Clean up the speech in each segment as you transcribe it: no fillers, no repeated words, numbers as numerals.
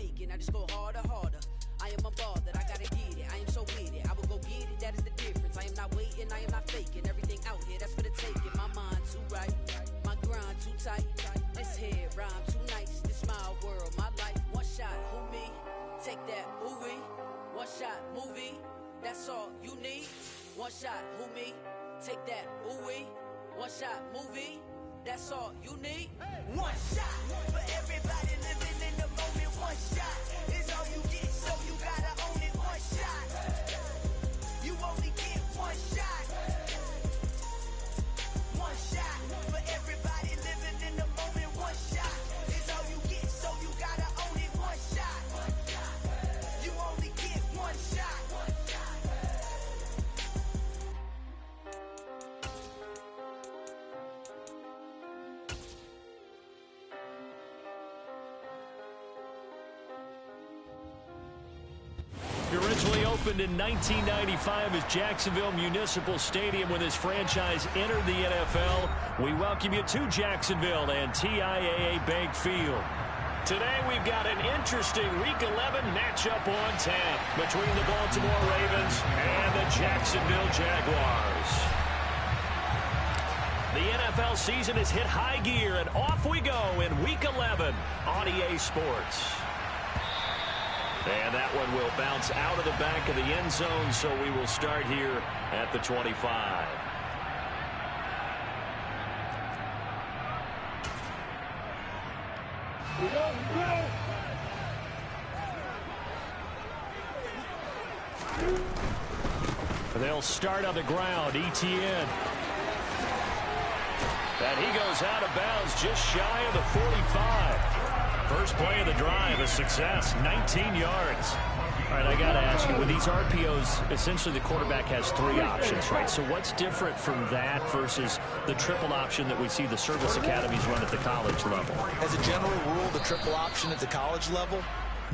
faking. I just go harder, harder. I am unbothered, I gotta get it. I am so with it. I will go get it, that is the difference. I am not waiting, I am not faking. Everything out here, that's for the taking. My mind too right, my grind too tight. This head rhyme too nice. This my world, my life. One shot, who me? Take that, ooh-wee. One shot, movie. That's all you need. One shot, who me? Take that, ooh-wee. One shot, movie. That's all you need. One shot for everybody living in the moment. One shot is all you get, so you gotta own it. One shot, you only get one shot. One shot for everybody living in the moment. One shot is all you get, so you gotta own it. One shot, you only get one shot. Originally opened in 1995 as Jacksonville Municipal Stadium when this franchise entered the NFL. We welcome you to Jacksonville and TIAA Bank Field. Today we've got an interesting Week 11 matchup on tap between the Baltimore Ravens and the Jacksonville Jaguars. The NFL season has hit high gear, and off we go in Week 11 on EA Sports. And that one will bounce out of the back of the end zone, so we will start here at the 25. They'll start on the ground. Etienne. And he goes out of bounds just shy of the 45. First play of the drive, a success, 19 yards. All right, I got to ask you, with these RPOs, essentially the quarterback has three options, right? So what's different from that versus the triple option that we see the service academies run at the college level? As a general rule, the triple option at the college level,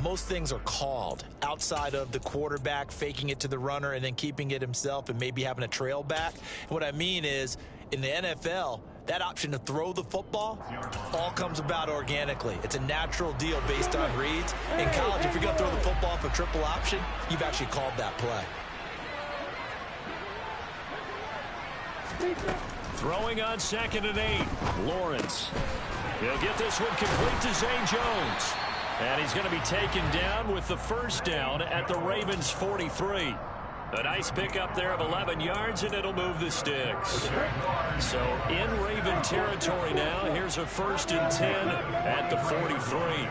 most things are called outside of the quarterback faking it to the runner and then keeping it himself and maybe having a trail back. And what I mean is, in the NFL, that option to throw the football all comes about organically. It's a natural deal based on reads. In college, if you're going to throw the football for triple option, you've actually called that play. Throwing on 2nd and 8. Lawrence. He'll get this one complete to Zane Jones. And he's going to be taken down with the first down at the Ravens' 43. A nice pickup there of 11 yards, and it'll move the sticks. So in Raven territory now. Here's a 1st and 10 at the 43.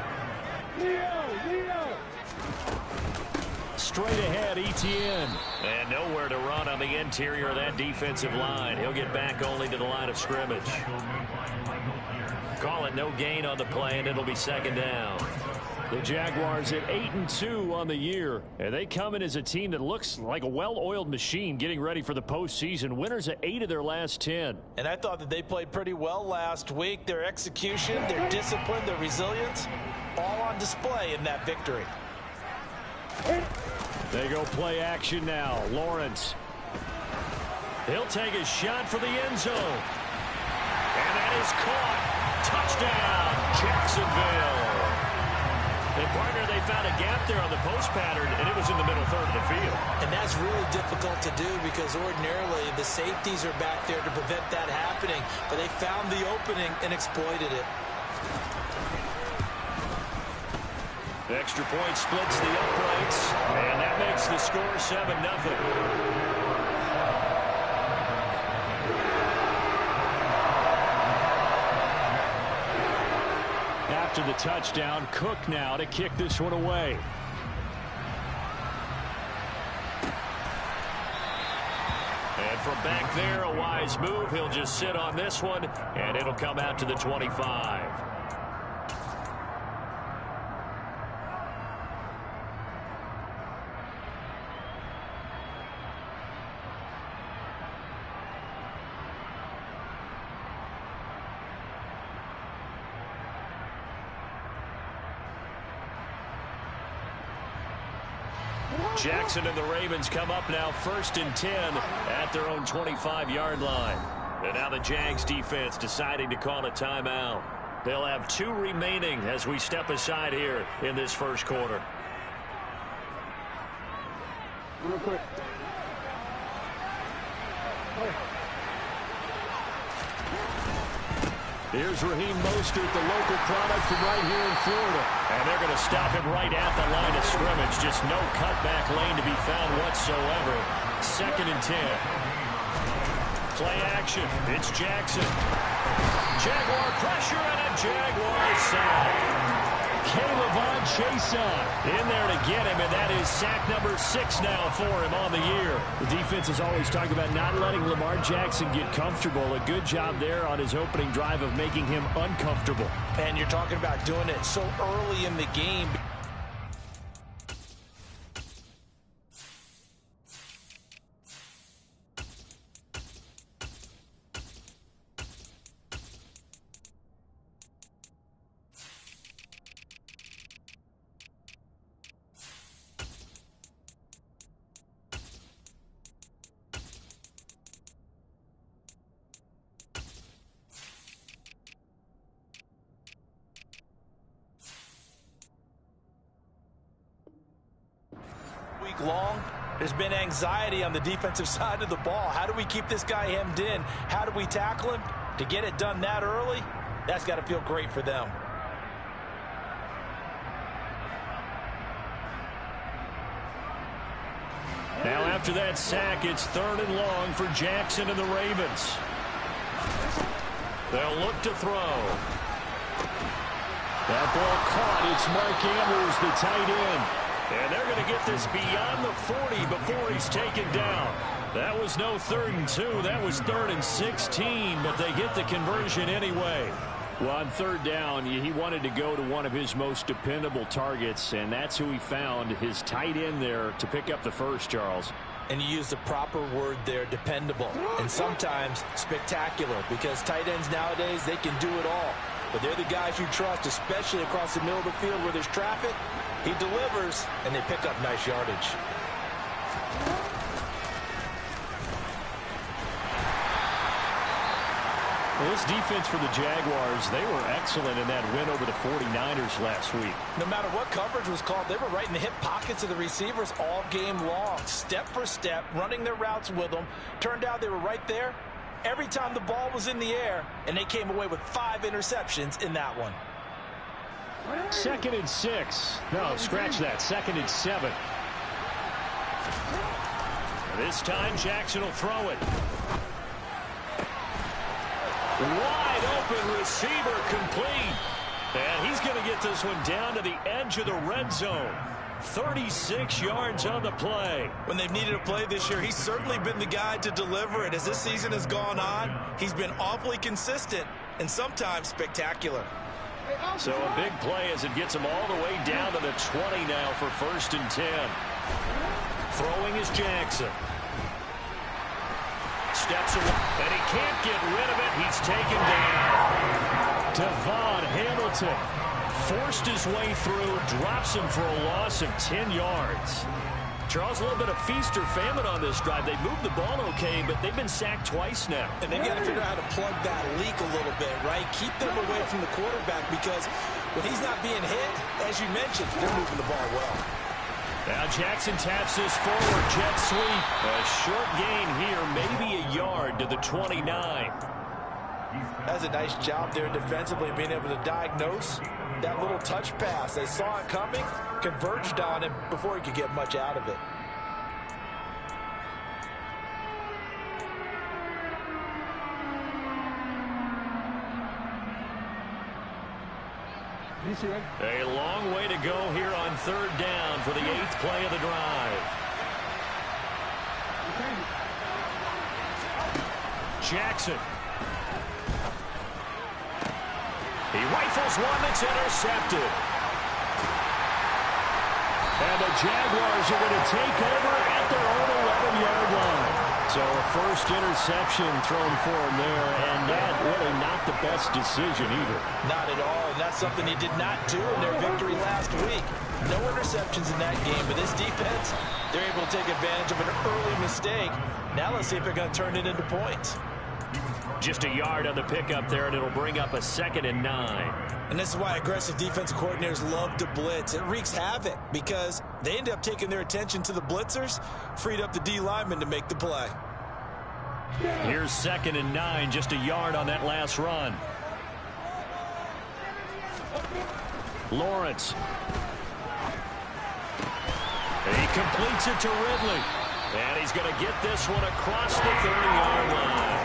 Straight ahead, Etienne. And nowhere to run on the interior of that defensive line. He'll get back only to the line of scrimmage. Call it no gain on the play, and it'll be 2nd down. The Jaguars at 8-2 on the year, and they come in as a team that looks like a well-oiled machine getting ready for the postseason. Winners at 8 of their last 10. And I thought that they played pretty well last week. Their execution, their discipline, their resilience, all on display in that victory. They go play action now. Lawrence. He'll take a shot for the end zone. And that is caught. Touchdown, Jacksonville. And, partner, they found a gap there on the post pattern, and it was in the middle third of the field. And that's really difficult to do because ordinarily the safeties are back there to prevent that happening. But they found the opening and exploited it. The extra point splits the uprights, and that makes the score 7-0. After the touchdown, Cook now to kick this one away. And from back there, a wise move. He'll just sit on this one, and it'll come out to the 25. Jackson and the Ravens come up now 1st and 10 at their own 25-yard line. And now the Jags defense deciding to call a timeout. They'll have 2 remaining as we step aside here in this first quarter. Real quick. Here's Raheem Mostert, the local product from right here in Florida. And they're going to stop him right at the line of scrimmage. Just no cutback lane to be found whatsoever. 2nd and 10. Play action. It's Jackson. Jaguar pressure and a Jaguar sack. K'Lavon Chaisson in there to get him, and that is sack number 6 now for him on the year. The defense is always talking about not letting Lamar Jackson get comfortable. A good job there on his opening drive of making him uncomfortable. And you're talking about doing it so early in the game. Long. There's been anxiety on the defensive side of the ball. How do we keep this guy hemmed in? How do we tackle him? To get it done that early, that's got to feel great for them. Now after that sack, it's 3rd and long for Jackson and the Ravens. They'll look to throw. That ball caught. It's Mark Andrews, the tight end. And they're going to get this beyond the 40 before he's taken down. That was no 3rd and 2. That was 3rd and 16, but they get the conversion anyway. Well, on 3rd down, he wanted to go to one of his most dependable targets, and that's who he found, his tight end there, to pick up the first, Charles. And you use the proper word there, dependable, and sometimes spectacular, because tight ends nowadays, they can do it all. But they're the guys you trust, especially across the middle of the field where there's traffic. He delivers, and they pick up nice yardage. Well, this defense for the Jaguars, they were excellent in that win over the 49ers last week. No matter what coverage was called, they were right in the hip pockets of the receivers all game long, step for step, running their routes with them. Turned out they were right there every time the ball was in the air, and they came away with 5 interceptions in that one. 2nd and 6. No, scratch that. 2nd and 7. This time Jackson will throw it. Wide open receiver complete. And he's going to get this one down to the edge of the red zone. 36 yards on the play. When they've needed a play this year, he's certainly been the guy to deliver it. As this season has gone on, he's been awfully consistent and sometimes spectacular. So a big play as it gets him all the way down to the 20 now for 1st and 10. Throwing is Jackson. Steps away, and he can't get rid of it. He's taken down. Devon Hamilton forced his way through, drops him for a loss of 10 yards. Charles, a little bit of feast or famine on this drive. They moved the ball okay, but they've been sacked twice now. And they've got to figure out how to plug that leak a little bit, right? Keep them away from the quarterback, because when he's not being hit, as you mentioned, they're moving the ball well. Now Jackson taps this forward, jet sweep. A short gain here, maybe a yard to the 29. That's a nice job there defensively, being able to diagnose that little touch pass. They saw it coming, converged on him before he could get much out of it. A long way to go here on 3rd down for the 8th play of the drive. Jackson. He rifles one that's intercepted. And the Jaguars are going to take over at their own 11-yard line. So a first interception thrown for him there, and that really not the best decision either. Not at all, and that's something he did not do in their victory last week. No interceptions in that game, but this defense, they're able to take advantage of an early mistake. Now let's see if they're going to turn it into points. Just a yard on the pickup there, and it'll bring up a 2nd and 9. And this is why aggressive defensive coordinators love to blitz. It wreaks havoc because they end up taking their attention to the blitzers, freed up the D lineman to make the play. Here's 2nd and 9, just a yard on that last run. Lawrence. He completes it to Ridley. And he's going to get this one across the 30-yard line.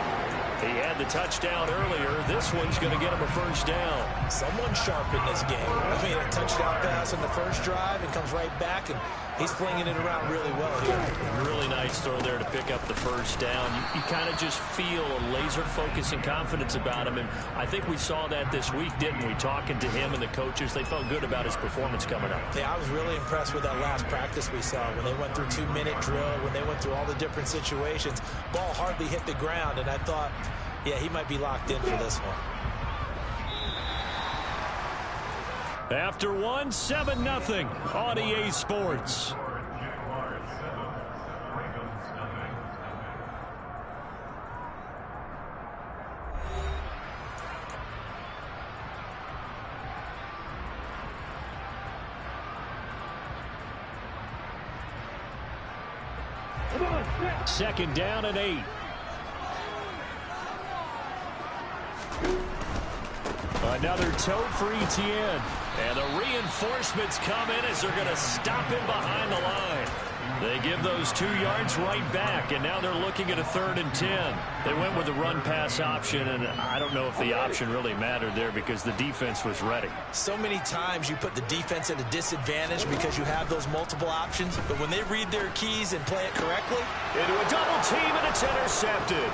He had the touchdown earlier. This one's going to get him a first down. Someone sharp in this game. I mean, a touchdown pass on the first drive and comes right back, and he's flinging it around really well here. Really nice throw there to pick up the first down. You kind of just feel a laser focus and confidence about him, and I think we saw that this week, didn't we? Talking to him and the coaches, they felt good about his performance coming up. Yeah, I was really impressed with that last practice we saw when they went through 2-minute drill, when they went through all the different situations. Ball hardly hit the ground, and I thought, yeah, he might be locked in for this one. After one, 7-0 on EA Sports. Second down and 8. Another tote for Etienne. And the reinforcements come in as they're going to stop him behind the line. They give those 2 yards right back, and now they're looking at a 3rd and 10. They went with the run-pass option, and I don't know if the option really mattered there because the defense was ready. So many times you put the defense at a disadvantage because you have those multiple options, but when they read their keys and play it correctly. Into a double team, and it's intercepted.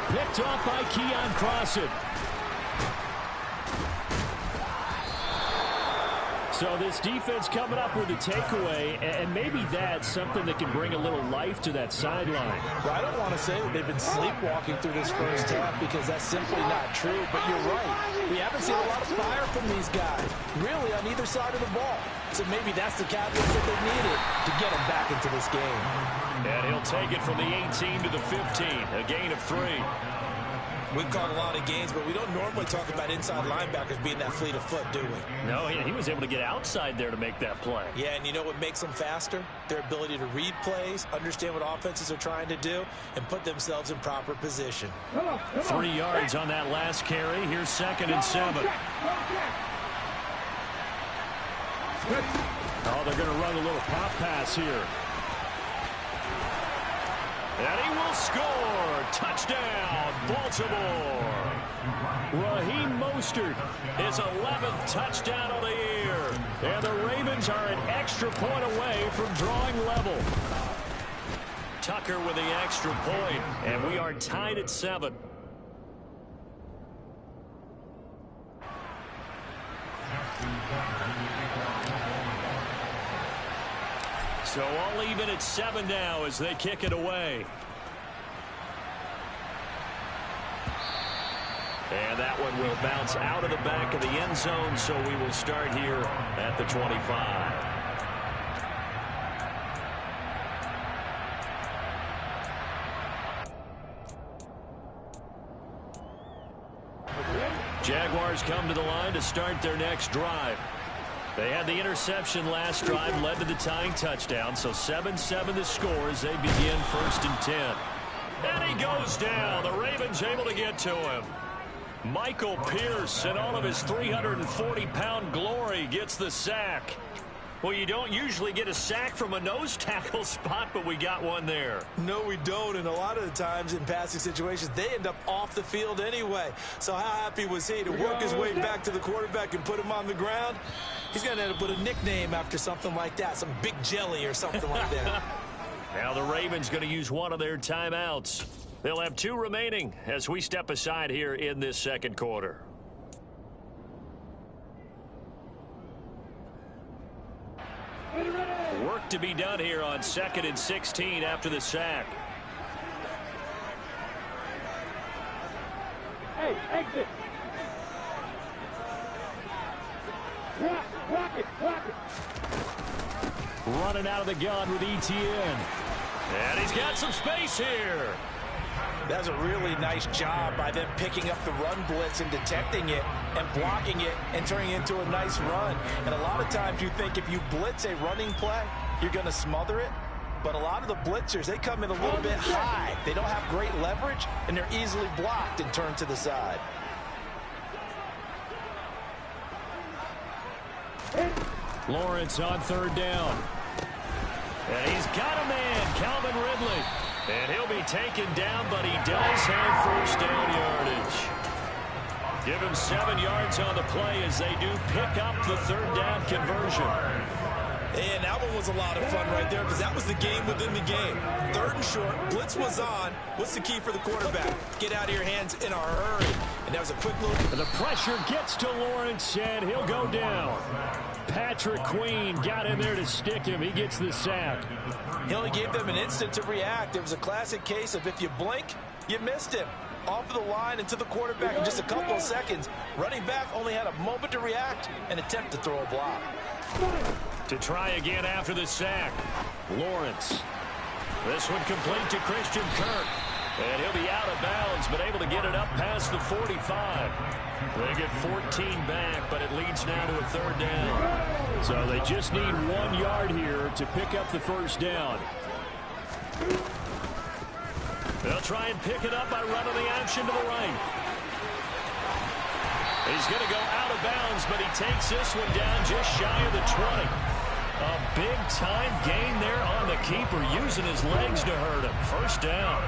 Picked off by Keon Crossan. So this defense coming up with a takeaway, and maybe that's something that can bring a little life to that sideline. Well, I don't want to say that they've been sleepwalking through this first half because that's simply not true, but you're right. We haven't seen a lot of fire from these guys, really, on either side of the ball. So maybe that's the catalyst that they needed to get them back into this game. And he'll take it from the 18 to the 15, a gain of 3. We've caught a lot of gains, but we don't normally talk about inside linebackers being that fleet of foot, do we? No, he was able to get outside there to make that play. Yeah, and you know what makes them faster? Their ability to read plays, understand what offenses are trying to do, and put themselves in proper position. 3 yards on that last carry. Here's 2nd and 7. Oh, they're going to run a little pop pass here. And he will score. Touchdown, Baltimore. Raheem Mostert, his 11th touchdown of the year. And the Ravens are an extra point away from drawing level. Tucker with the extra point, and we are tied at 7. So all even at 7 now as they kick it away. And that one will bounce out of the back of the end zone, so we will start here at the 25. Jaguars come to the line to start their next drive. They had the interception last drive, led to the tying touchdown, so 7-7 the score as they begin 1st and 10. And he goes down. The Ravens able to get to him. Michael Pierce, in all of his 340-pound glory, gets the sack. Well, you don't usually get a sack from a nose tackle spot, but we got one there. No, we don't, and a lot of the times in passing situations, they end up off the field anyway. So how happy was he to work his way back to the quarterback and put him on the ground? He's going to end up with a nickname after something like that, some Big Jelly or something like that. Now the Ravens going to use one of their timeouts. They'll have 2 remaining as we step aside here in this second quarter. Work to be done here on 2nd and 16 after the sack. Hey, exit. Block it. Running out of the gun with Etienne. And he's got some space here. That's a really nice job by them picking up the run blitz and detecting it and blocking it and turning it into a nice run. And a lot of times you think if you blitz a running play, you're going to smother it. But a lot of the blitzers, they come in a little bit high. They don't have great leverage, and they're easily blocked and turned to the side. Lawrence on third down. And he's got a man, Calvin Ridley. And he'll be taken down, but he does have first down yardage. Give him 7 yards on the play as they do pick up the third down conversion. And that one was a lot of fun right there because that was the game within the game. 3rd and short, blitz was on. What's the key for the quarterback? Get out of your hands in a hurry. And that was a quick look. And the pressure gets to Lawrence, and he'll go down. Patrick Queen got in there to stick him. He gets the sack. He only gave them an instant to react. It was a classic case of if you blink, you missed him. Off of the line and to the quarterback in just a couple of seconds. Running back only had a moment to react and attempt to throw a block. To try again after the sack, Lawrence. This one complete to Christian Kirk. And he'll be out of bounds, but able to get it up past the 45. They get 14 back, but it leads now to a third down. So they just need 1 yard here to pick up the first down. They'll try and pick it up by running the option to the right. He's going to go out of bounds, but he takes this one down just shy of the 20. A big-time gain there on the keeper, using his legs to hurt him. First down.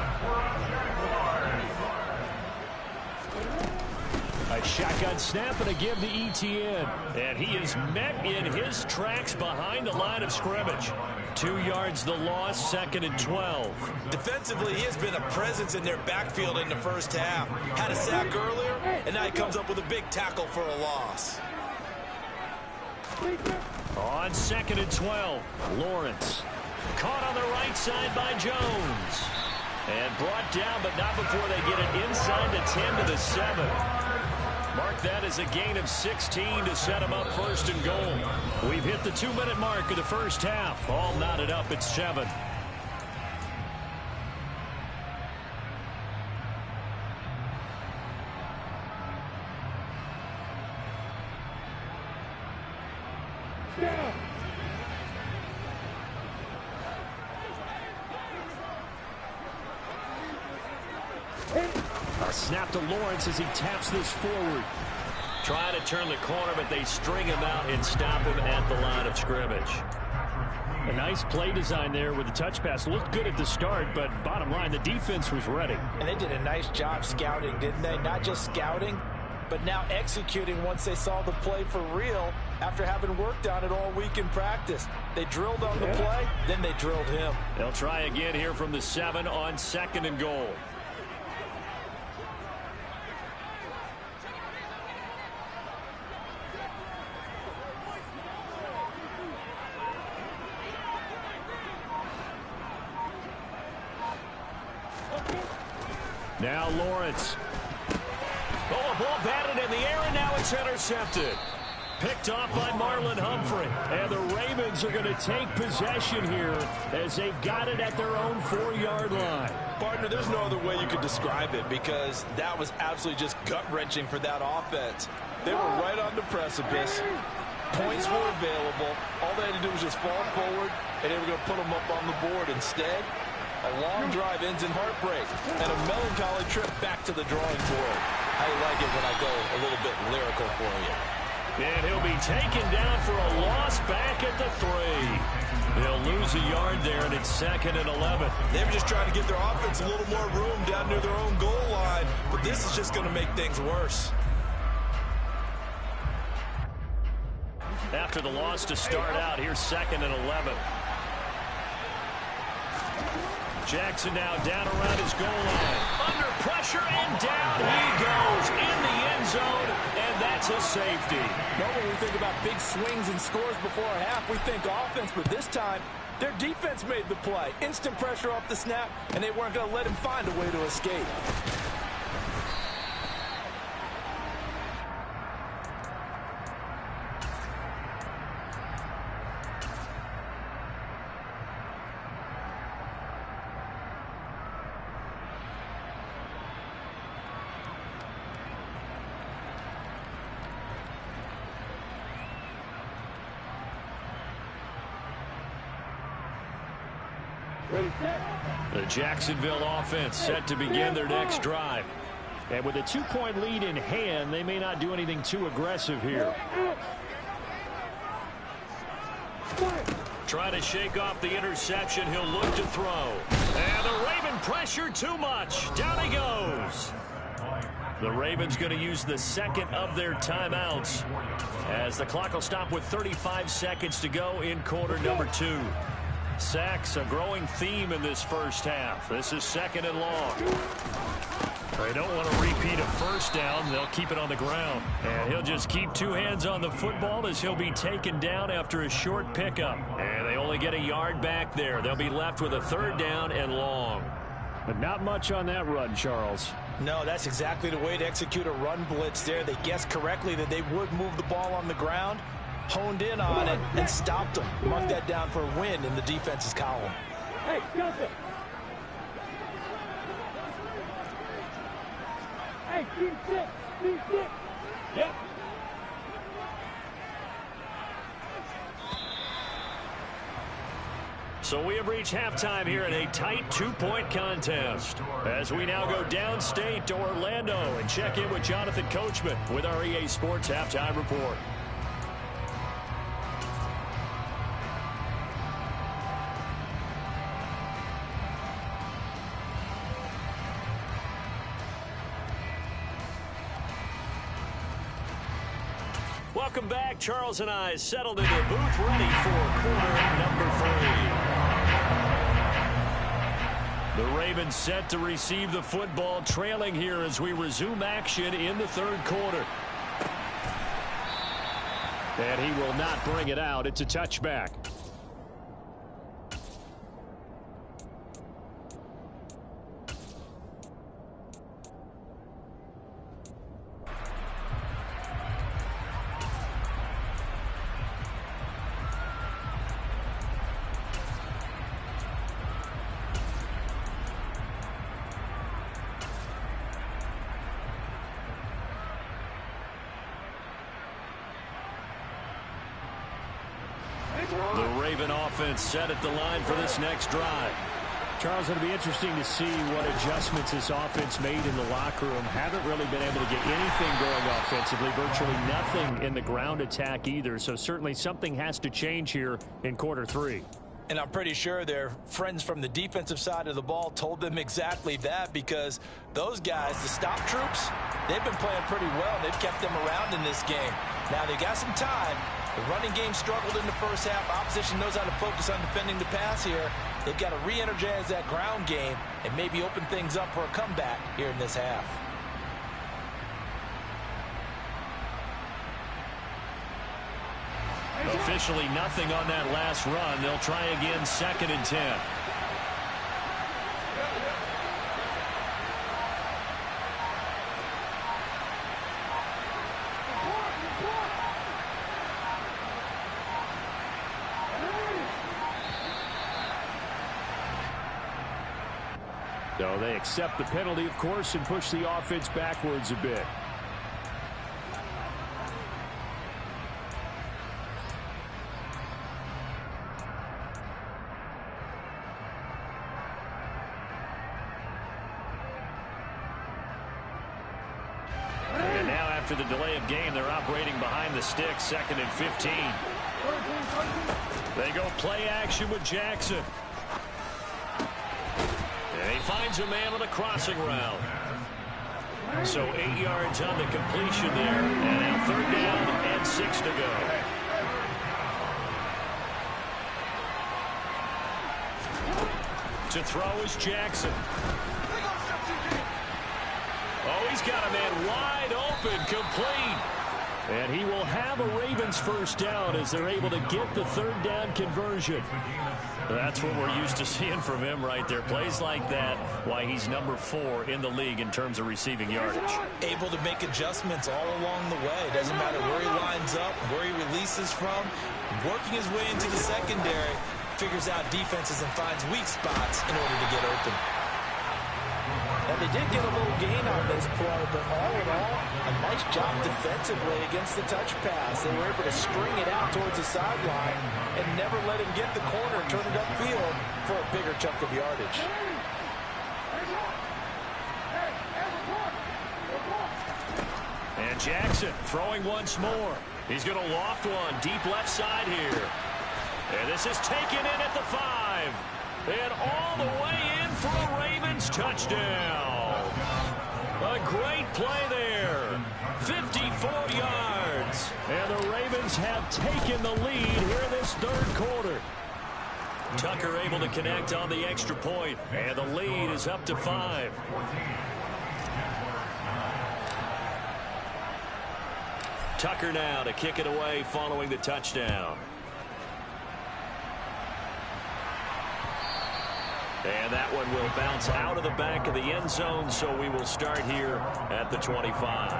A shotgun snap and a give to Etienne. And he is met in his tracks behind the line of scrimmage. 2 yards the loss, 2nd and 12. Defensively, he has been a presence in their backfield in the first half. Had a sack earlier, and now he comes up with a big tackle for a loss. On 2nd and 12, Lawrence. Caught on the right side by Jones. And brought down, but not before they get it inside the 10 to the 7. Mark that as a gain of 16 to set him up 1st and goal. We've hit the 2-minute mark of the first half. All knotted up at 7. A snap to Lawrence as he taps this forward. Trying to turn the corner, but they string him out and stop him at the line of scrimmage. A nice play design there with the touch pass. Looked good at the start, but bottom line, the defense was ready. And they did a nice job scouting, didn't they? Not just scouting, but now executing once they saw the play for real after having worked on it all week in practice. They drilled on the play, then they drilled him. They'll try again here from the 7 on 2nd and goal. Now Lawrence. Oh, a ball batted in the air, and now it's intercepted. Picked off by Marlon Humphrey. And the Ravens are going to take possession here as they've got it at their own 4-yard line. Partner, there's no other way you could describe it because that was absolutely just gut-wrenching for that offense. They were right on the precipice. Points were available. All they had to do was just fall forward, and they were going to put them up on the board. Instead, a long drive ends in heartbreak and a melancholy trip back to the drawing board. How you like it when I go a little bit lyrical for you? And he'll be taken down for a loss back at the 3. They'll lose a yard there, and it's 2nd and 11. They were just trying to give their offense a little more room down near their own goal line, but this is just going to make things worse. After the loss to start out, here's 2nd and 11. Jackson now down around his goal line. Under pressure, and down he goes in the end zone, and that's a safety. When we think about big swings and scores before a half, we think offense, but this time, their defense made the play. Instant pressure off the snap, and they weren't going to let him find a way to escape. The Jacksonville offense set to begin their next drive. And with a 2-point lead in hand, they may not do anything too aggressive here. Trying to shake off the interception. He'll look to throw. And the Raven pressure too much. Down he goes. The Ravens going to use the second of their timeouts as the clock will stop with 35 seconds to go in quarter number 2. Sacks, a growing theme in this first half. This is 2nd and long. They don't want to repeat a first down. They'll keep it on the ground. And he'll just keep 2 hands on the football as he'll be taken down after a short pickup. And they only get a yard back there. They'll be left with a 3rd down and long. But not much on that run, Charles. No, that's exactly the way to execute a run blitz there. They guessed correctly that they would move the ball on the ground, honed in on it, and stopped them. Mark that down for a win in the defense's column. Hey, jump it. Hey, keep six. Yep. So we have reached halftime here in a tight 2-point contest as we now go downstate to Orlando and check in with Jonathan Coachman with our EA Sports Halftime Report. Welcome back. Charles and I settled into the booth ready for quarter number 3. The Ravens set to receive the football, trailing here as we resume action in the 3rd quarter. And he will not bring it out. It's a touchback. The Raven offense set at the line for this next drive. Charles, it'll be interesting to see what adjustments this offense made in the locker room. Haven't really been able to get anything going offensively, virtually nothing in the ground attack either. So certainly something has to change here in quarter 3. And I'm pretty sure their friends from the defensive side of the ball told them exactly that, because those guys, the stop troops, they've been playing pretty well. They've kept them around in this game. Now they got some time. The running game struggled in the first half. Opposition knows how to focus on defending the pass here. They've got to re-energize that ground game and maybe open things up for a comeback here in this half. Officially nothing on that last run. They'll try again, 2nd and 10. So they accept the penalty, of course, and push the offense backwards a bit. And now after the delay of game, they're operating behind the sticks, 2nd and 15. They go play action with Jackson. And he finds a man on a crossing route. So 8 yards on the completion there. And now 3rd down and 6 to go. To throw is Jackson. Oh, he's got a man wide open, complete. And he will have a Ravens 1st down as they're able to get the 3rd down conversion. That's what we're used to seeing from him right there. Plays like that, why he's number 4 in the league in terms of receiving yardage. Able to make adjustments all along the way. Doesn't matter where he lines up, where he releases from. Working his way into the secondary, figures out defenses and finds weak spots in order to get open. And they did get a little gain on this play, but all in all, a nice job defensively against the touch pass. They were able to string it out towards the sideline and never let him get the corner and turn it upfield for a bigger chunk of yardage. And Jackson throwing once more. He's going to loft one deep left side here. And this is taken in at the 5. And all the way in for a Ravens touchdown. A great play there. 54 yards. And the Ravens have taken the lead here in this third quarter. Tucker able to connect on the extra point. And the lead is up to 5. Tucker now to kick it away following the touchdown. And that one will bounce out of the back of the end zone, so we will start here at the 25.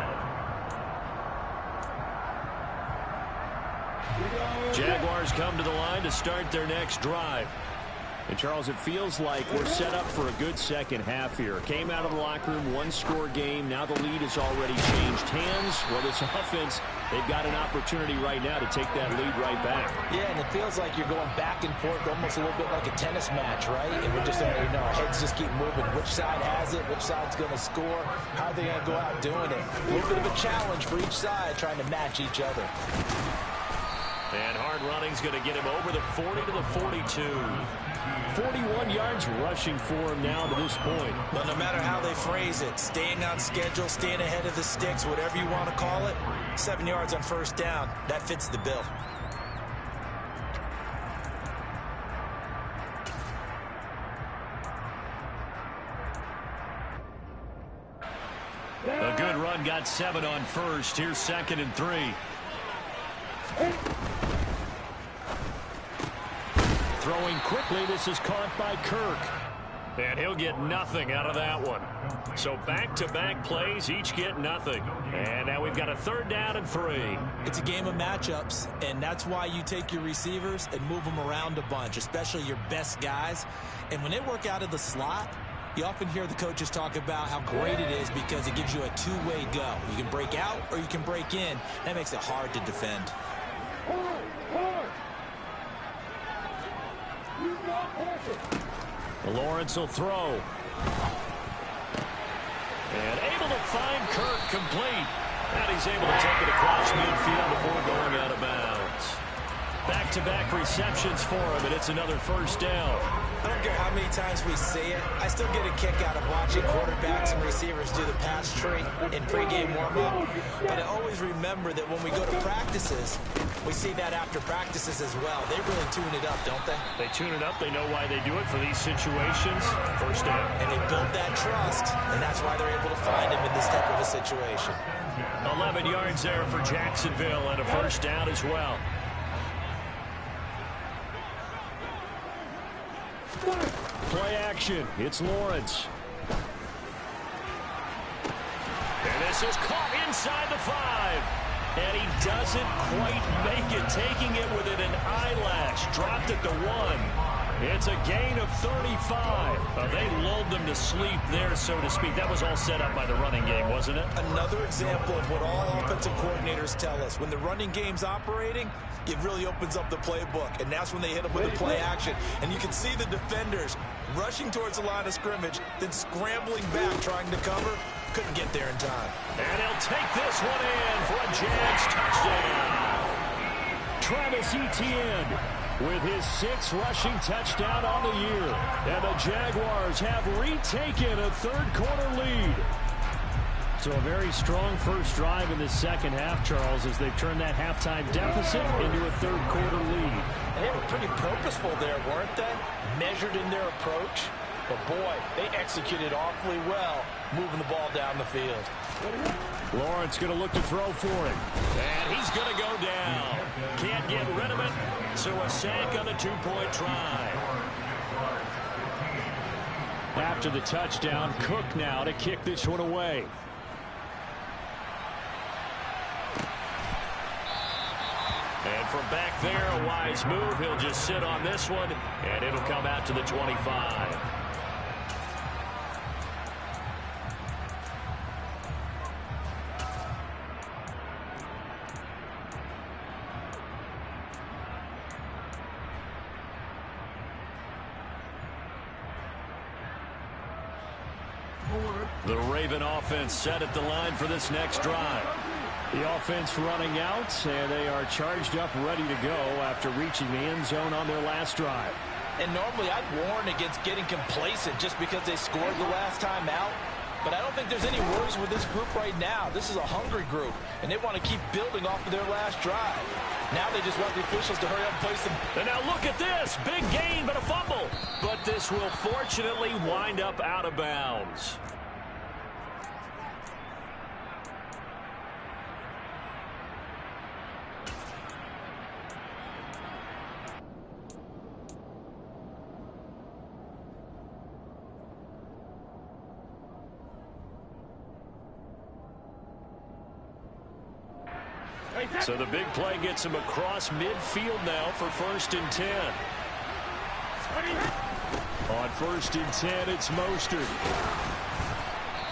Jaguars come to the line to start their next drive. And, Charles, it feels like we're set up for a good second half here. Came out of the locker room, one-score game. Now the lead has already changed hands. Well, this offense, they've got an opportunity right now to take that lead right back. Yeah, and it feels like you're going back and forth almost a little bit like a tennis match, right? And we just don't really know. Our heads just keep moving. Which side has it? Which side's going to score? How are they going to go out doing it? A little bit of a challenge for each side trying to match each other. And hard running's going to get him over the 40 to the 42. 41 yards rushing for him now to this point. But no matter how they phrase it, staying on schedule, staying ahead of the sticks, whatever you want to call it, 7 yards on first down, that fits the bill. A good run got 7 on first. Here's 2nd and 3. Throwing quickly, this is caught by Kirk. And he'll get nothing out of that one. So back-to-back plays, each get nothing. And now we've got a 3rd down and 3. It's a game of matchups, and that's why you take your receivers and move them around a bunch, especially your best guys. And when they work out of the slot, you often hear the coaches talk about how great it is because it gives you a two-way go. You can break out or you can break in. That makes it hard to defend. Lawrence will throw. And able to find Kirk complete. And he's able to take it across midfield before going out of bounds. Back-to-back receptions for him, and it's another 1st down. I don't care how many times we say it, I still get a kick out of watching quarterbacks and receivers do the pass tree in pregame warm-up. But I always remember that when we go to practices, we see that after practices as well. They really tune it up, don't they? They tune it up. They know why they do it for these situations. 1st down. And they build that trust, and that's why they're able to find him in this type of a situation. 11 yards there for Jacksonville and a 1st down as well. Play action. It's Lawrence. And this is caught inside the 5. And he doesn't quite make it, taking it within an eyelash. Dropped it to 1. It's a gain of 35. They lulled them to sleep there, so to speak. That was all set up by the running game, wasn't it? Another example of what all offensive coordinators tell us. When the running game's operating, it really opens up the playbook, and that's when they hit them with the play action. And you can see the defenders rushing towards the line of scrimmage, then scrambling back, trying to cover. Couldn't get there in time. And he'll take this one in for a Jags touchdown. Travis Etienne with his 6th rushing touchdown on the year. And the Jaguars have retaken a 3rd quarter lead. So a very strong first drive in the second half, Charles, as they've turned that halftime deficit into a 3rd quarter lead. And they were pretty purposeful there, weren't they? Measured in their approach. But boy, they executed awfully well, moving the ball down the field. Lawrence going to look to throw for him. And he's going to go down. Can't get rid of it. So a sack on the 2-point try. After the touchdown, Cook now to kick this one away. And from back there, a wise move. He'll just sit on this one, and it'll come out to the 25. The Raven offense set at the line for this next drive. The offense running out, and they are charged up, ready to go after reaching the end zone on their last drive. And normally I'd warn against getting complacent just because they scored the last time out. But I don't think there's any worries with this group right now. This is a hungry group, and they want to keep building off of their last drive. Now they just want the officials to hurry up and place them. And now look at this. Big gain, but a fumble. But this will fortunately wind up out of bounds. So the big play gets him across midfield now for 1st and 10. On 1st and 10, it's Mostert.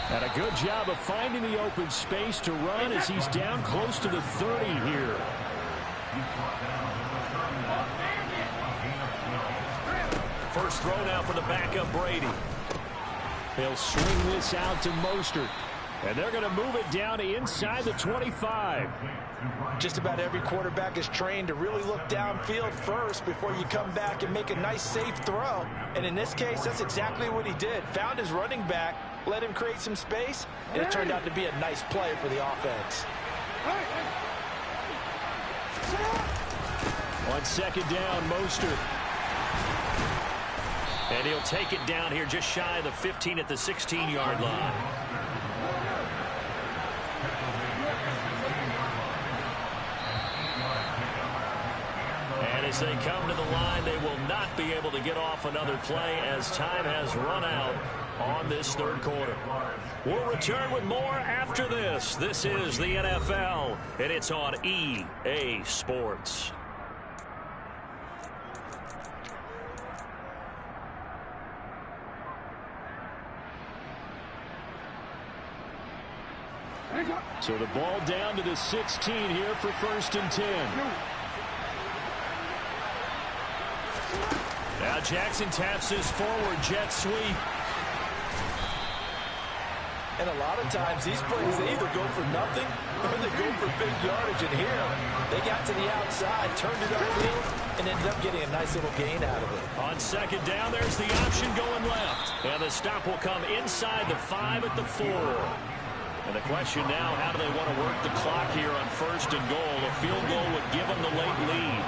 And a good job of finding the open space to run as he's down close to the 30 here. First throw now for the backup Brady. He'll swing this out to Mostert. And they're going to move it down to inside the 25. Just about every quarterback is trained to really look downfield first before you come back and make a nice, safe throw. And in this case, that's exactly what he did. Found his running back, let him create some space, and it turned out to be a nice play for the offense. On 2nd down, Mostert. And he'll take it down here just shy of the 15 at the 16-yard line. And as they come to the line, they will not be able to get off another play as time has run out on this 3rd quarter. We'll return with more after this. This is the NFL, and it's on EA Sports. So the ball down to the 16 here for 1st and 10. Now Jackson taps his forward jet sweep. And a lot of times these plays, they either go for nothing or they go for big yardage. And here, they got to the outside, turned it upfield, and ended up getting a nice little gain out of it. On 2nd down, there's the option going left. And the stop will come inside the 5 at the 4. And the question now, how do they want to work the clock here on 1st and goal? A field goal would give them the late lead.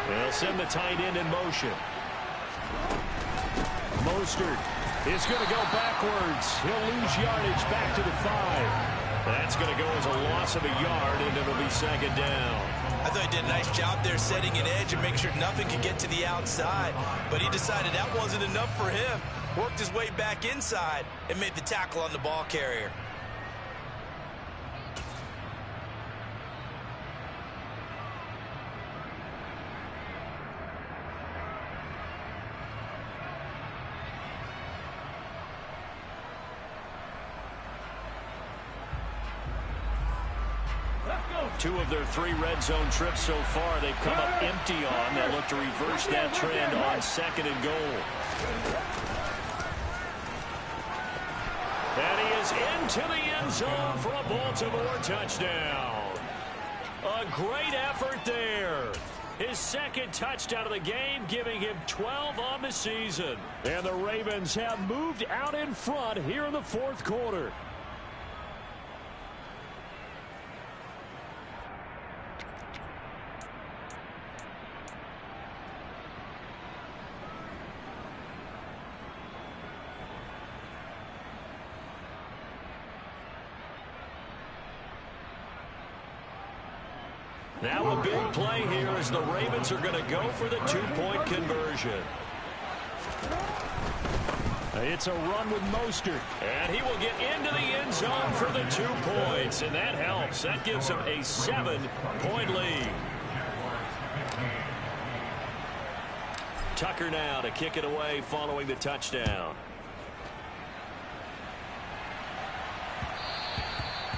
They'll send the tight end in motion. Mostert is going to go backwards. He'll lose yardage back to the 5. That's going to go as a loss of a yard, and it'll be 2nd down. I thought he did a nice job there setting an edge and making sure nothing could get to the outside. But he decided that wasn't enough for him. Worked his way back inside and made the tackle on the ball carrier. Two of their 3 red zone trips so far, they've come up empty on. They'll look to reverse that trend on 2nd and goal. And he is into the end zone for a Baltimore touchdown. A great effort there. His 2nd touchdown of the game, giving him 12 on the season. And the Ravens have moved out in front here in the 4th quarter. Now a big play here as the Ravens are going to go for the 2-point conversion. It's a run with Mostert. And he will get into the end zone for the 2 points. And that helps. That gives him a 7-point lead. Tucker now to kick it away following the touchdown.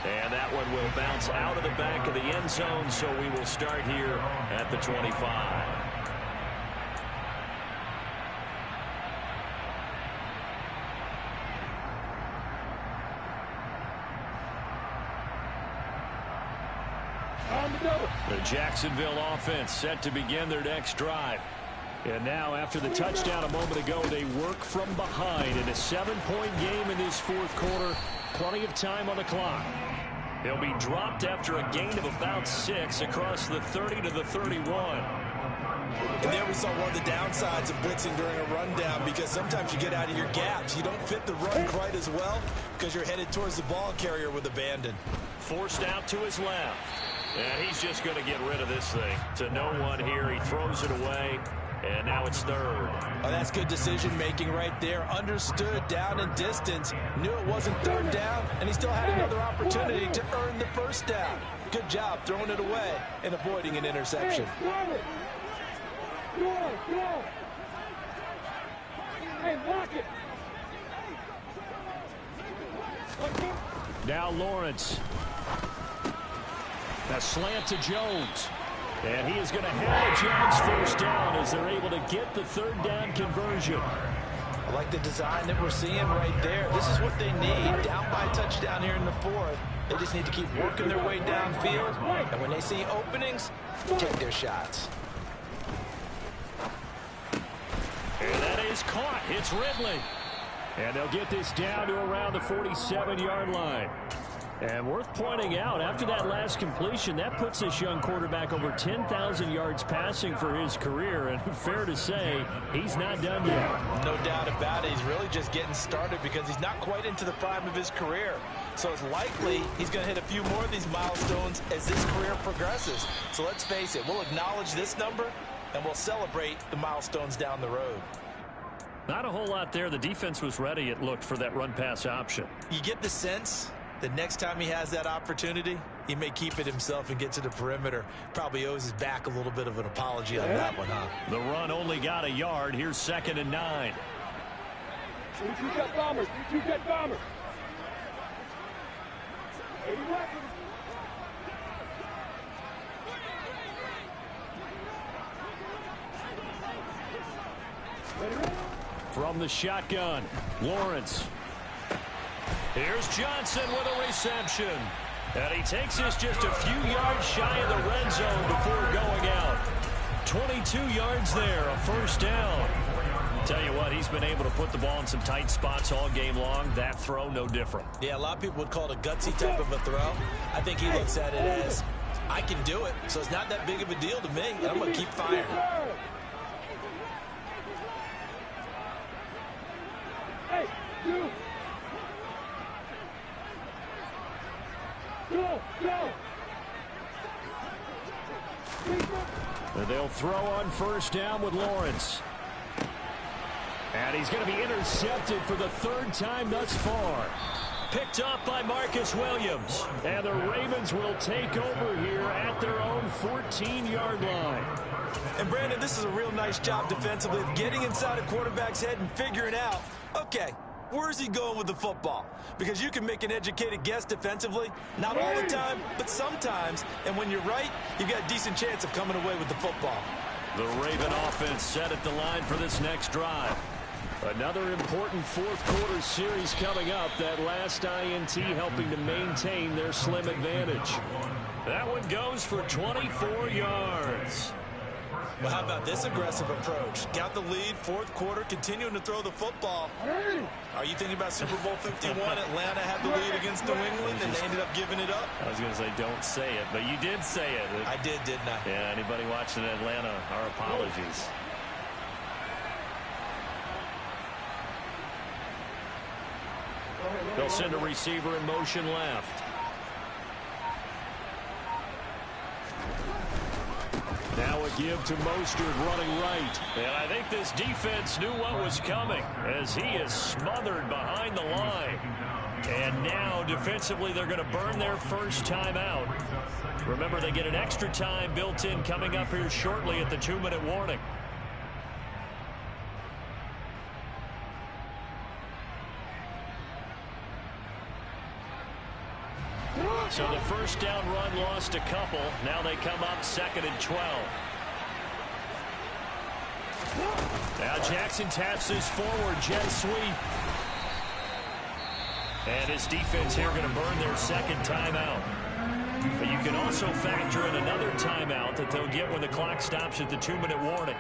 And that one will bounce out of the back of the end zone, so we will start here at the 25. On the double. The Jacksonville offense set to begin their next drive. And now, after the touchdown a moment ago, they work from behind in a 7-point game in this fourth quarter. Plenty of time on the clock. They'll be dropped after a gain of about 6 across the 30 to the 31. And there we saw one of the downsides of blitzing during a rundown, because sometimes you get out of your gaps. You don't fit the run quite as well because you're headed towards the ball carrier with abandon. Forced out to his left. And he's just going to get rid of this thing. To no one here. He throws it away. And now it's third. Oh, that's good decision-making right there. Understood down and distance. Knew it wasn't third down, and he still had another opportunity to earn the first down. Good job throwing it away and avoiding an interception. Go. Hey, block it. Now Lawrence. A slant to Jones. And he is going to have Jones first down as they're able to get the third down conversion. I like the design that we're seeing right there. This is what they need. Down by a touchdown here in the fourth. They just need to keep working their way downfield. And when they see openings, take their shots. And that is caught. It's Ridley. And they'll get this down to around the 47-yard line. And worth pointing out, after that last completion, that puts this young quarterback over 10,000 yards passing for his career. And fair to say, he's not done yet. No doubt about it. He's really just getting started because he's not quite into the prime of his career. So it's likely he's going to hit a few more of these milestones as this career progresses. So let's face it, we'll acknowledge this number and we'll celebrate the milestones down the road. Not a whole lot there. The defense was ready, it looked, for that run-pass option. You get the sense that next time he has that opportunity, he may keep it himself and get to the perimeter. Probably owes his back a little bit of an apology on that one, huh? The run only got a yard. Here's 2nd and 9. You got bombers. You got bombers. From the shotgun, Lawrence. Here's Johnson with a reception. And he takes this just a few yards shy of the red zone before going out. 22 yards there, a first down. Tell you what, he's been able to put the ball in some tight spots all game long. That throw, no different. Yeah, a lot of people would call it a gutsy type of a throw. I think he looks at it as, I can do it, so it's not that big of a deal to me, and I'm going to keep firing. Hey, you. Go. And they'll throw on first down with Lawrence. And he's going to be intercepted for the third time thus far. Picked up by Marcus Williams. And the Ravens will take over here at their own 14-yard line. And Brandon, this is a real nice job defensively of getting inside a quarterback's head and figuring out, okay, where's he going with the football? Because you can make an educated guess defensively, not all the time, but sometimes. And when you're right, you've got a decent chance of coming away with the football. The Raven offense set at the line for this next drive. Another important fourth quarter series coming up. That last INT helping to maintain their slim advantage. That one goes for 24 yards. Well, how about this aggressive approach? Got the lead, fourth quarter, continuing to throw the football. Are you thinking about Super Bowl 51? Atlanta had the lead against New England, and they ended up giving it up? I was going to say, don't say it, but you did say it. I did, didn't I? Yeah, anybody watching Atlanta, our apologies. They'll send a receiver in motion left. Now a give to Mostert running right. And I think this defense knew what was coming as he is smothered behind the line. And now defensively they're going to burn their first time out. Remember, they get an extra time built in coming up here shortly at the 2-minute warning. So the first down run lost a couple. Now they come up 2nd and 12. Now Jackson taps this forward, jet sweep. And his defense here going to burn their second timeout. But you can can also factor in another timeout that they'll get when the clock stops at the 2-minute warning.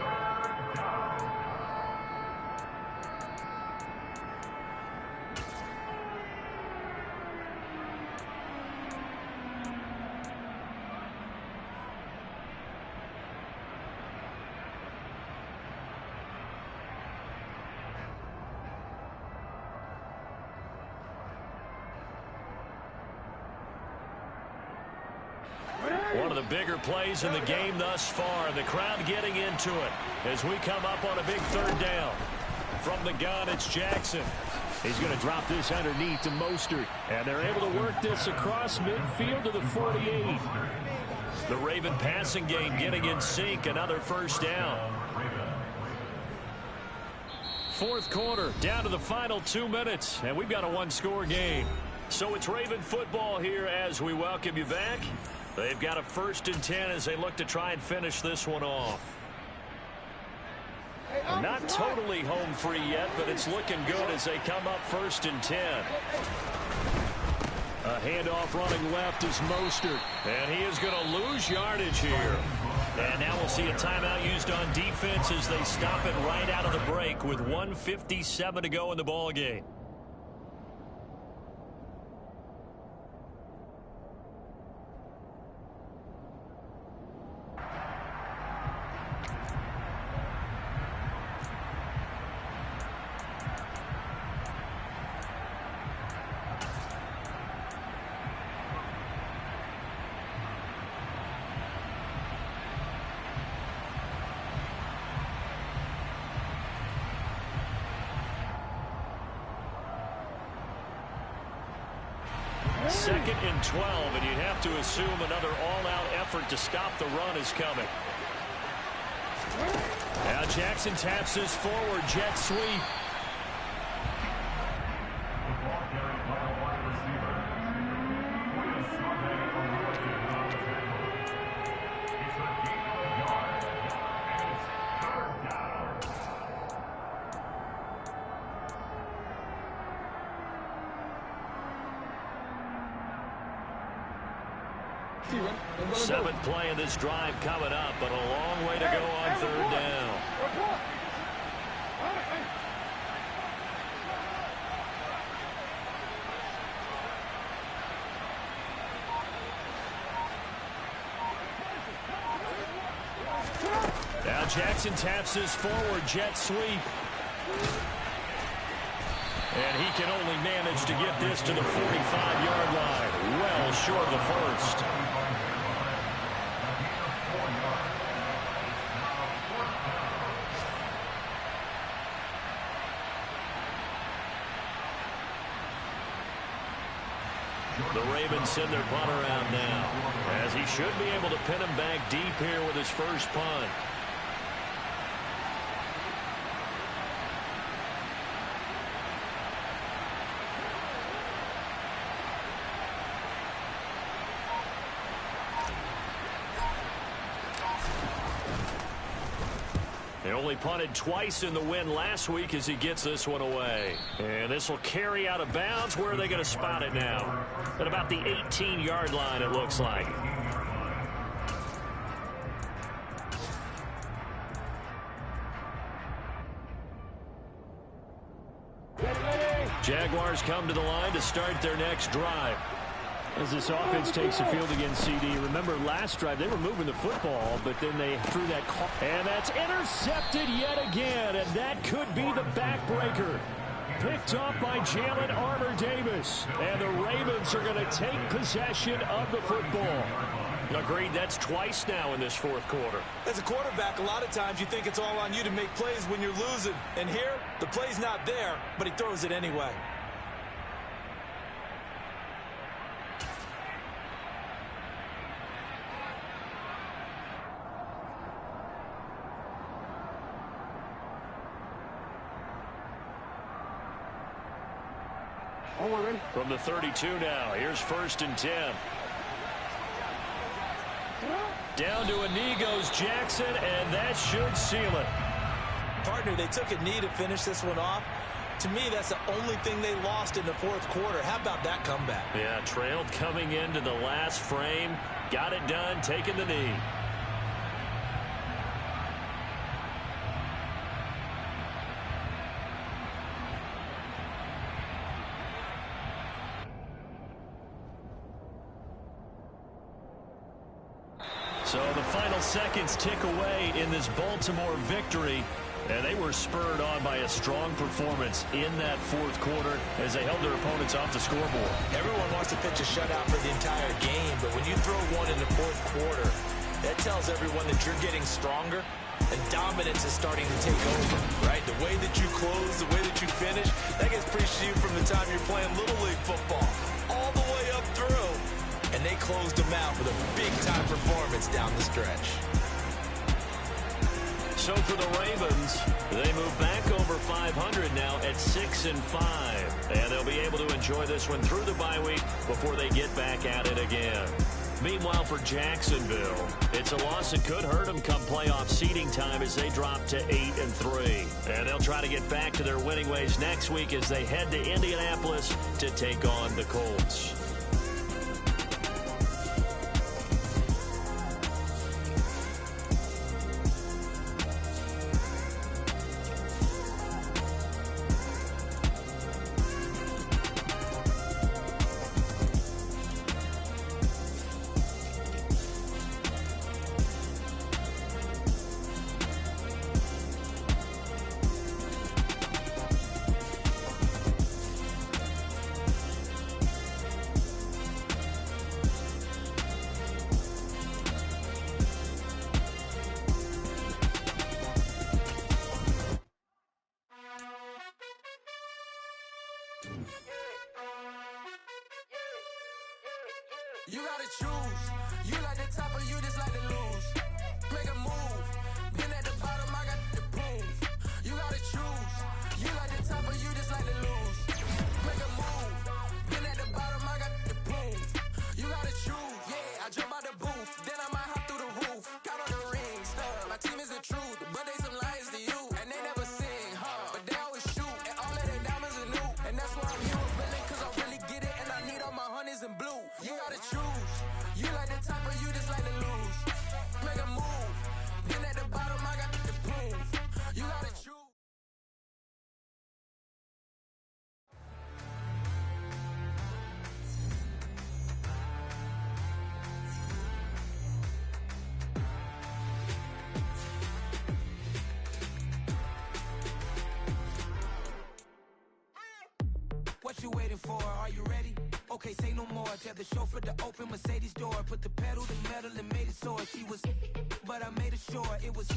One of the bigger plays in the game thus far, and the crowd getting into it as we come up on a big 3rd down. From the gun, it's Jackson. He's going to drop this underneath to Mostert, and they're able to work this across midfield to the 48. The Raven passing game getting in sync, another 1st down. 4th quarter, down to the final 2 minutes, and we've got a 1-score game. So it's Raven football here as we welcome you back. They've got a 1st and 10 as they look to try and finish this one off. Not totally home free yet, but it's looking good as they come up 1st and 10. A handoff running left is Mostert, and he is going to lose yardage here. And now we'll see a timeout used on defense as they stop it right out of the break with 1:57 to go in the ball game. Second and 12, and you'd have to assume another all-out effort to stop the run is coming. Now Jackson taps this forward jet sweep. Seventh play of this drive coming up, but a long way to go on 3rd down. Now Jackson taps his forward jet sweep. And he can only manage to get this to the 45-yard line. Well short of the 1st. The Ravens send their punter out now, as he should be able to pin him back deep here with his first punt. They only punted twice in the win last week as he gets this one away. And this will carry out of bounds. Where are they going to spot it now? At about the 18-yard line, it looks like. Jaguars come to the line to start their next drive. As this offense takes the field against CD. Remember last drive, they were moving the football, but then they threw that call. And that's intercepted yet again, and that could be the backbreaker. Picked up by Jalen Armour-Davis. And the Ravens are going to take possession of the football. Agreed, that's twice now in this 4th quarter. As a quarterback, a lot of times you think it's all on you to make plays when you're losing. And here, the play's not there, but he throws it anyway. From the 32 now, here's 1st and 10. Down to a knee goes Jackson, and that should seal it. Partner, they took a knee to finish this one off. To me, that's the only thing they lost in the fourth quarter. How about that comeback? Yeah, trailed coming into the last frame. Got it done, taking the knee. So the final seconds tick away in this Baltimore victory. And they were spurred on by a strong performance in that fourth quarter as they held their opponents off the scoreboard. Everyone wants to pitch a shutout for the entire game, but when you throw one in the fourth quarter, that tells everyone that you're getting stronger and dominance is starting to take over, right? The way that you close, the way that you finish, that gets preached to you from the time you're playing Little League football all the way up through. And they closed them out with a big-time performance down the stretch. So for the Ravens, they move back over 500 now at 6-5. And they'll be able to enjoy this one through the bye week before they get back at it again. Meanwhile, for Jacksonville, it's a loss that could hurt them come playoff seeding time as they drop to 8-3. And they'll try to get back to their winning ways next week as they head to Indianapolis to take on the Colts. You gotta choose. You like the top or you just like to lose. Make a move. Been at the bottom, I got the prove. You gotta choose. You like the top or you just like to lose. Make a move. Been at the bottom, I got the prove. You gotta choose. Yeah, I jump out the booth. Then I might hop through the roof. Got on the rings. My team is the truth, but they some liars to you. And they never sing, but they always shoot. And all of their diamonds are new. And that's why I'm here feeling, cause I really get it. And I need all my honeys in blue. You gotta choose. You like the top or you just like to lose. Make a move. Been at the bottom, I got the proof. You gotta choose. What you waiting for? Are you ready? Okay, say no more. Tell the chauffeur to open Mercedes door. Put the pedal to metal and made it soar. She was, but I made it sure it was.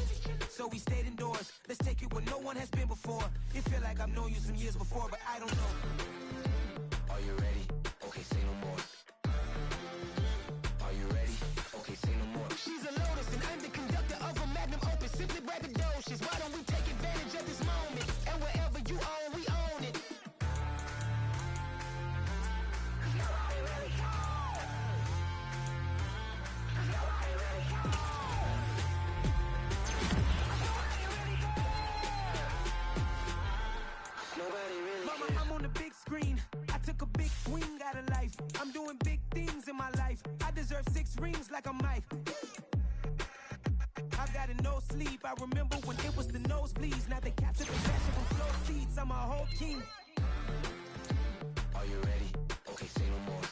So we stayed indoors. Let's take it where no one has been before. It feel like I've known you some years before, but I don't know. Are you ready? Okay, say no more. Are you ready? Okay, say no more. She's a Lotus and I'm the conductor of a Magnum Opus. Simply braggadocious. Why don't we take advantage of this moment? And wherever you own, we own it. Mama, I'm on the big screen. I took a big swing out of life. I'm doing big things in my life. I deserve 6 rings like I'm Mike. I've got a no sleep. I remember when it was the nosebleeds. Now they capture the passion from floor seats. I'm a whole king. Are you ready? Okay, say no more.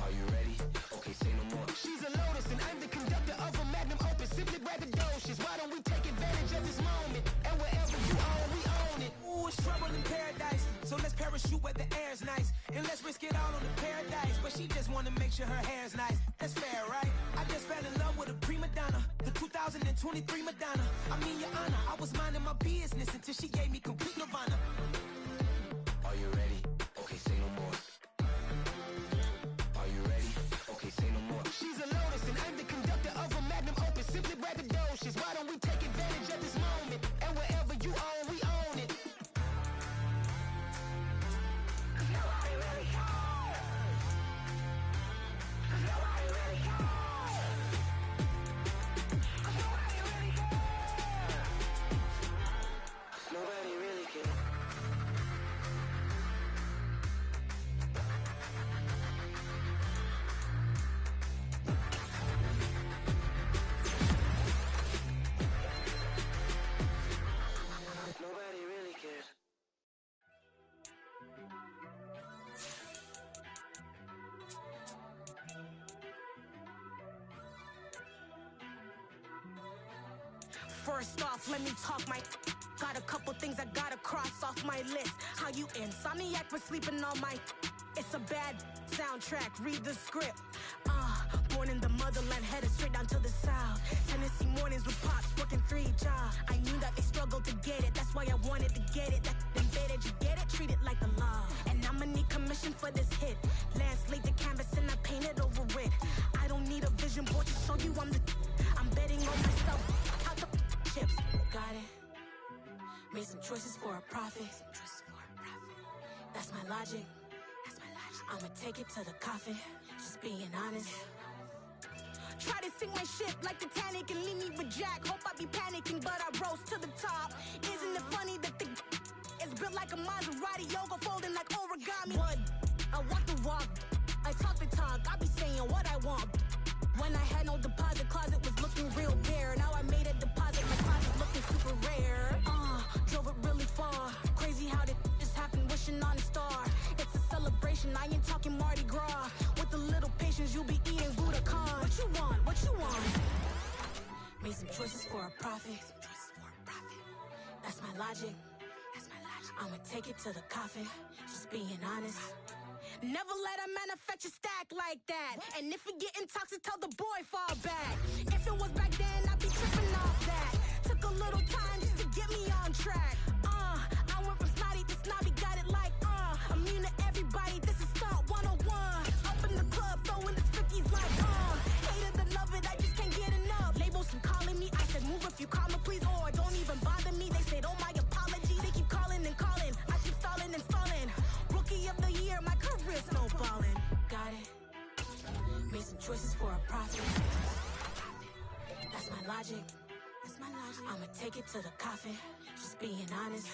Are you ready? Okay, say no more. She's a Lotus and I'm the conductor of a Magnum Opus. Simply braggadocious. Why don't we take advantage of this moment? And wherever you own, we own it. Ooh, it's trouble in paradise. So let's parachute where the air's nice. And let's risk it all on the paradise. But she just wanna make sure her hair's nice. That's fair, right? I just fell in love with a prima donna. The 2023 Madonna. I mean, your honor, I was minding my business until she gave me complete nirvana. Are you ready? Okay, say no more. Are you ready? Okay, say no more. She's a Lotus and I'm the conductor of a Magnum Opus. Simply braggadocious. Why don't we take advantage of this moment? And wherever you own, we own it. Nobody really cares. Nobody really cares. Nobody really cares. Nobody really cares. First off, let me talk my. Got a couple things I gotta cross off my list. How you insomniac for sleeping on my. It's a bad soundtrack, read the script. Born in the motherland, headed straight down to the south. Tennessee mornings with pops, working 3 jobs. I knew that they struggled to get it, that's why I wanted to get it. That embedded, you get it, treat it like a law. And I'ma need commission for this hit. Lance laid the canvas and I painted over it. I don't need a vision board to show you I'm betting on myself. Count the chips, got it. Made some choices for a profit. That's my logic. I'ma take it to the coffin, just being honest. Try to sink my ship like Titanic and leave me with Jack. Hope I be panicking, but I rose to the top. Isn't it funny that the is built like a Maserati, yoga folding like origami? What? I walk the walk, I talk the talk, I be saying what I want. When I had no deposit, closet was looking real bare. Now I made a deposit, my closet looking super rare. Drove it really far. Crazy how did just happen, wishing on a star. It's a celebration, I ain't talking Mardi Gras. With a little patience, you'll be eating Budokan. What you want? What you want? Made some choices for a profit. That's my logic. I'ma take it to the coffin, just being honest. Never let a manufacture stack like that. And if it getting toxic, tell the boy fall back. If it was back then, I'd be tripping off that. Took a little time just to get me on track. I went from snotty to snobby, got it like immune to everybody, this is stunt 101. Up in the club, throwing the stickies like hate it or love it, I just can't get enough. Labels keep calling me, I said move if you call me please, or don't even bother me. They said oh my apologies, they keep calling and calling. I keep stalling and stalling. Rookie of the year, my career snowballing. Got it. Made some choices for a profit. That's my logic. I'ma take it to the coffin, just being honest.